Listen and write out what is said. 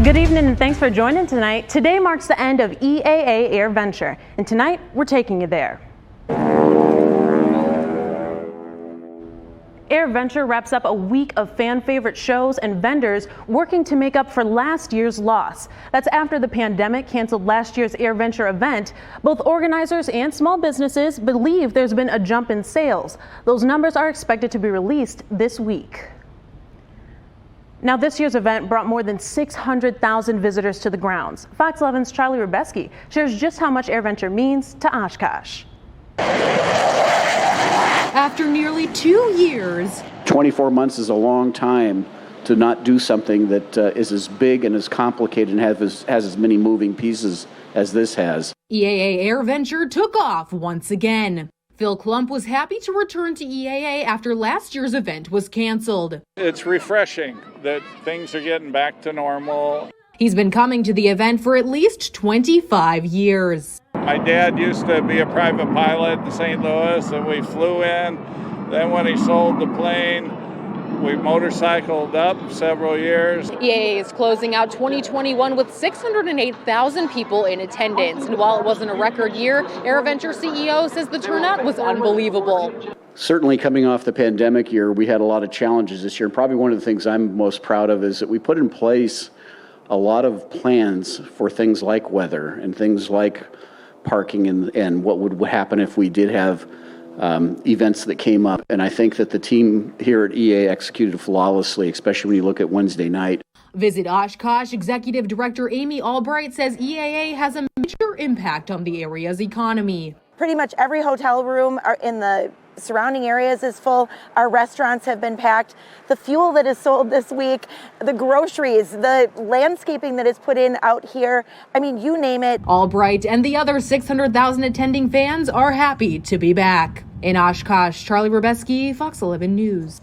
Good evening and thanks for joining tonight. Today marks the end of EAA AirVenture, and tonight we're taking you there. AirVenture wraps up a week of fan favorite shows and vendors working to make up for last year's loss. That's after the pandemic canceled last year's AirVenture event. Both organizers and small businesses believe there's been a jump in sales. Those numbers are expected to be released this week. Now, this year's event brought more than 600,000 visitors to the grounds. Fox 11's Charlie Rubeski shares just how much AirVenture means to Oshkosh. After nearly 2 years, 24 months is a long time to not do something that is as big and as complicated and has as many moving pieces as this has. EAA AirVenture took off once again. Phil Klump was happy to return to EAA after last year's event was canceled. It's refreshing that things are getting back to normal. He's been coming to the event for at least 25 years. My dad used to be a private pilot in St. Louis, and we flew in. Then when he sold the plane, we motorcycled up several years. EAA is closing out 2021 with 608,000 people in attendance. And while it wasn't a record year, AirVenture CEO says the turnout was unbelievable. Certainly coming off the pandemic year, we had a lot of challenges this year. Probably one of the things I'm most proud of is that we put in place a lot of plans for things like weather and things like parking and what would happen if we did have events that came up. And I think that the team here at EA executed flawlessly, especially when you look at Wednesday night. Visit Oshkosh Executive Director Amy Albright says EAA has a major impact on the area's economy. Pretty much every hotel room in the surrounding areas is full. Our restaurants have been packed. The fuel that is sold this week, the groceries, the landscaping that is put in out here, I mean, you name it. Albright and the other 600,000 attending fans are happy to be back. In Oshkosh, Charlie Rubeski, Fox 11 News.